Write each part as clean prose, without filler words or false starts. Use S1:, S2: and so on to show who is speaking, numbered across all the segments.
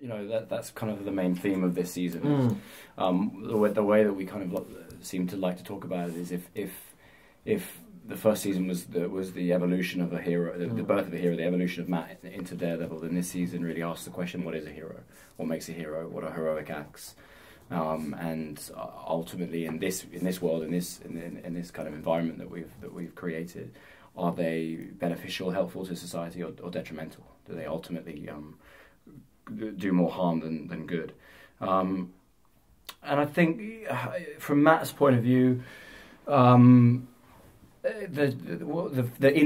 S1: you know, that's kind of the main theme of this season. Is, the way that we kind of seem to like to talk about it is if the first season was the evolution of a hero, the birth of a hero, the evolution of Matt into Daredevil, then this season really asks the question: what is a hero? What makes a hero? What are heroic acts? And ultimately, in this world, in this kind of environment that we've created, are they beneficial, helpful to society, or detrimental? Do they ultimately do more harm than good? And I think, from Matt's point of view, in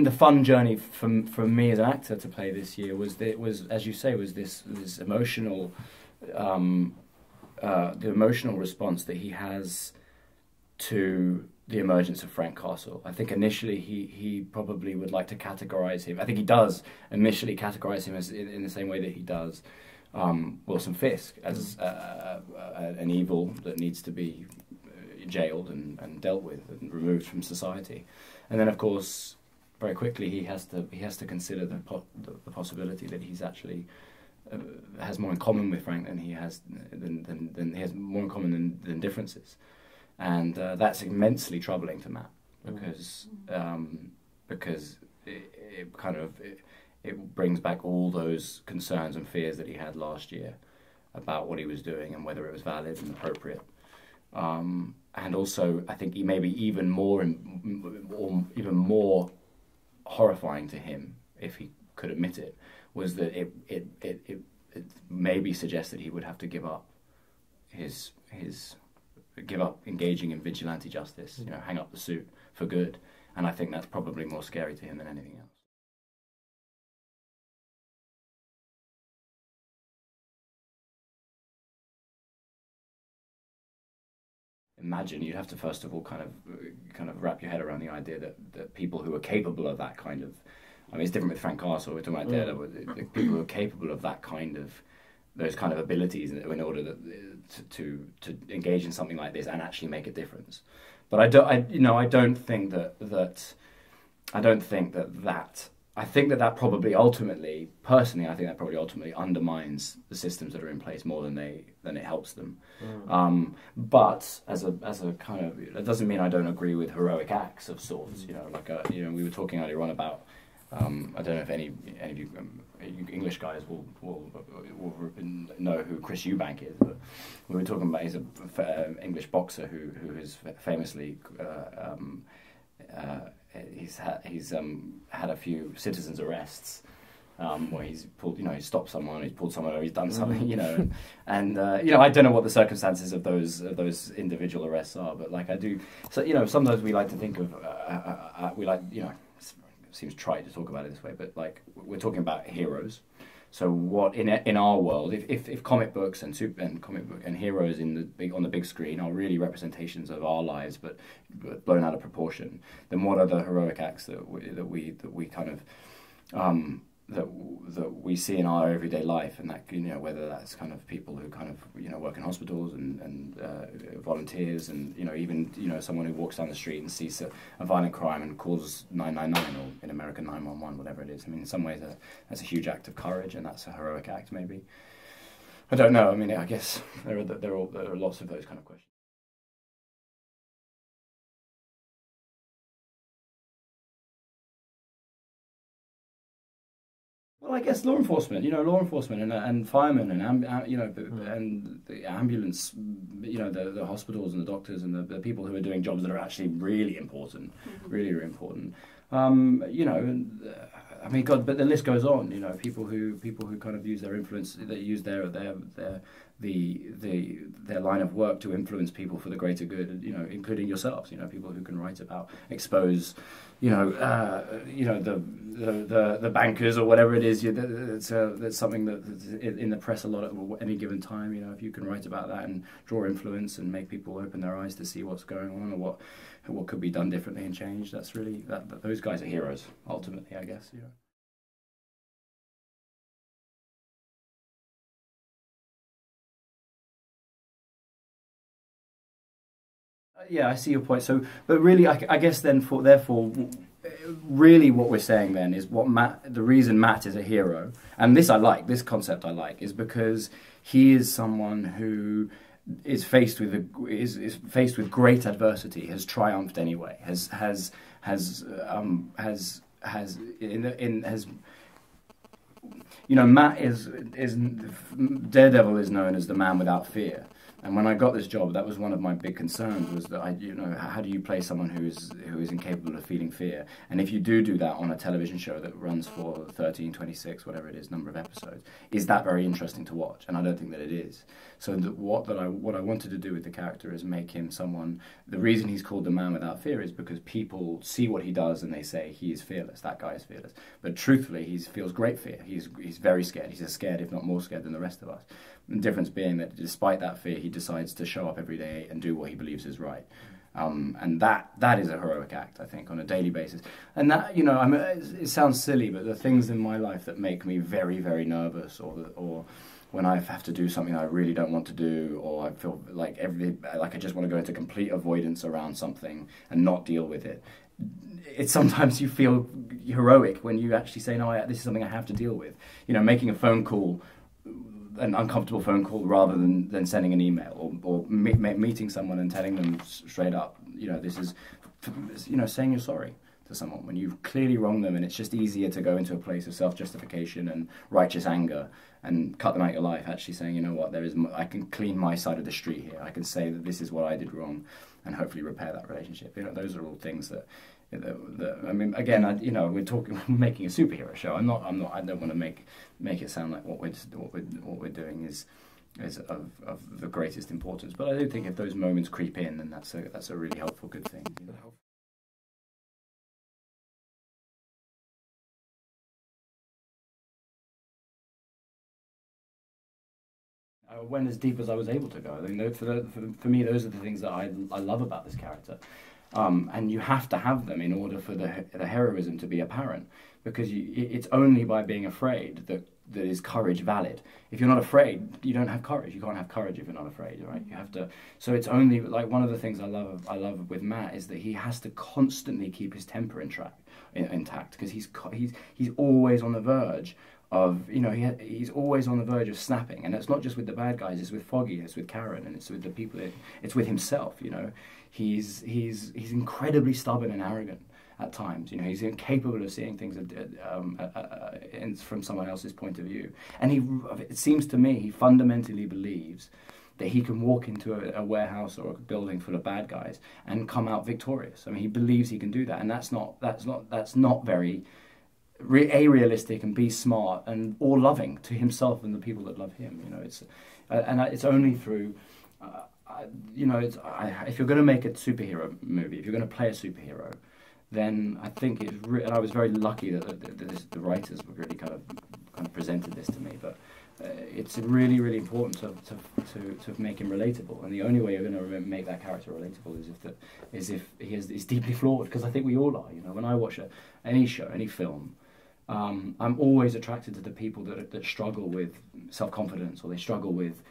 S1: the fun journey for me as an actor to play this year was as you say, was this emotional. The emotional response that he has to the emergence of Frank Castle. I think initially he probably would like to categorize him. I think he does initially categorize him as in the same way that he does Wilson Fisk, as an evil that needs to be jailed and dealt with and removed from society. And then, of course, very quickly he has to consider the possibility that he's actually has more in common with Frank than he has more in common than differences, and that's immensely troubling to Matt because it brings back all those concerns and fears that he had last year about what he was doing and whether it was valid and appropriate. And also, I think he may be even more horrifying to him, if he could admit it, was that it maybe suggests that he would have to give up engaging in vigilante justice, you know, hang up the suit for good. And I think that's probably more scary to him than anything else. Imagine you'd have to first of all kind of wrap your head around the idea that people who are capable of that kind of, I mean, it's different with Frank Castle. We're talking about Daredevil. The people who are capable of those kind of abilities in order to engage in something like this and actually make a difference. But I don't think that probably ultimately, personally, I think that probably ultimately undermines the systems that are in place more than it helps them. But as a kind of, that doesn't mean I don't agree with heroic acts of sorts. You know, like we were talking earlier on about. I don't know if any of you English guys will know who Chris Eubank is, but we were talking about he's an English boxer who has famously he's had a few citizens arrests where he's pulled, he stopped someone, he's pulled someone over, he's done something, and I don't know what the circumstances of those individual arrests are, but like I do, so sometimes we like to think of seems trite to talk about it this way, but like we're talking about heroes. So what in our world, if comic books and heroes on the big screen are really representations of our lives, but blown out of proportion, then what are the heroic acts that we kind of that we see in our everyday life, and that whether that's kind of people who kind of work in hospitals and volunteers, and even someone who walks down the street and sees a violent crime and calls 999, or in America 911, whatever it is. I mean, in some ways that's a huge act of courage, and that's a heroic act, maybe. I don't know. I mean, I guess there are lots of those kind of questions. Well, I guess law enforcement and firemen and the ambulance, the hospitals and the doctors and the people who are doing jobs that are actually really important, really important. I mean, God, but the list goes on. People who kind of use their influence, that use their line of work to influence people for the greater good. Including yourselves. People who can write about, expose, the bankers or whatever it is. That's something that's in the press a lot at any given time. If you can write about that and draw influence and make people open their eyes to see what's going on or what could be done differently and changed, that's really those guys are heroes ultimately, I guess. Yeah, I see your point. So, but really, I guess then, therefore, really what we're saying then is the reason Matt is a hero, and this concept I like, is because he is someone who is faced with great adversity, has triumphed anyway, Matt is Daredevil is known as the man without fear. And when I got this job, that was one of my big concerns, was that how do you play someone who is incapable of feeling fear? And if you do that on a television show that runs for 13, 26, whatever it is, number of episodes, is that very interesting to watch? And I don't think that it is. So what I wanted to do with the character is make him someone. The reason he's called the man without fear is because people see what he does and they say he is fearless. That guy is fearless. But truthfully, he feels great fear. He's very scared. He's as scared, if not more scared, than the rest of us. The difference being that despite that fear, he decides to show up every day and do what he believes is right. And that is a heroic act, I think, on a daily basis. And that, it sounds silly, but the things in my life that make me very, very nervous, or when I have to do something I really don't want to do, or I feel like I just want to go into complete avoidance around something and not deal with it. It's sometimes you feel heroic when you actually say, no, this is something I have to deal with. Making a phone call, an uncomfortable phone call, rather than sending an email, or meeting someone and telling them straight up, this is, saying you're sorry to someone when you've clearly wronged them, and it's just easier to go into a place of self-justification and righteous anger and cut them out of your life. Actually saying, you know what, I can clean my side of the street here. I can say that this is what I did wrong, and hopefully repair that relationship. Those are all things that. I mean, again, we're making a superhero show. I don't want to make it sound like what we're doing is of the greatest importance. But I do think if those moments creep in, then that's a really helpful, good thing. I went as deep as I was able to go. I mean, for me, those are the things that I love about this character. And you have to have them in order for the heroism to be apparent, because it's only by being afraid that is courage valid. If you're not afraid, you don't have courage. You can't have courage if you're not afraid, right? You have to. So it's only like one of the things I love with Matt is that he has to constantly keep his temper intact, because he's always on the verge of, he's always on the verge of snapping. And it's not just with the bad guys, it's with Foggy, it's with Karen, and it's with the people, it's with himself. He's incredibly stubborn and arrogant at times. He's incapable of seeing things from someone else's point of view. And it seems to me, he fundamentally believes that he can walk into a warehouse or a building full of bad guys and come out victorious. I mean, he believes he can do that, and that's not very realistic, and be smart and or loving to himself and the people that love him. It's only through. If you're going to make a superhero movie, if you're going to play a superhero, then I think and I was very lucky that the writers were really kind of presented this to me. But it's really, really important to make him relatable, and the only way you're going to make that character relatable is if he's deeply flawed. Because I think we all are. When I watch any show, any film, I'm always attracted to the people that struggle with self-confidence, or they struggle with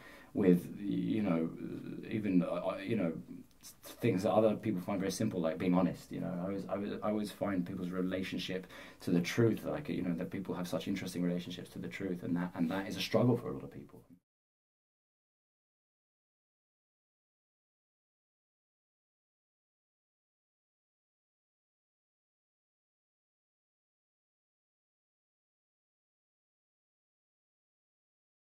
S1: things that other people find very simple, like being honest. I always find people's relationship to the truth, that people have such interesting relationships to the truth, and that is a struggle for a lot of people.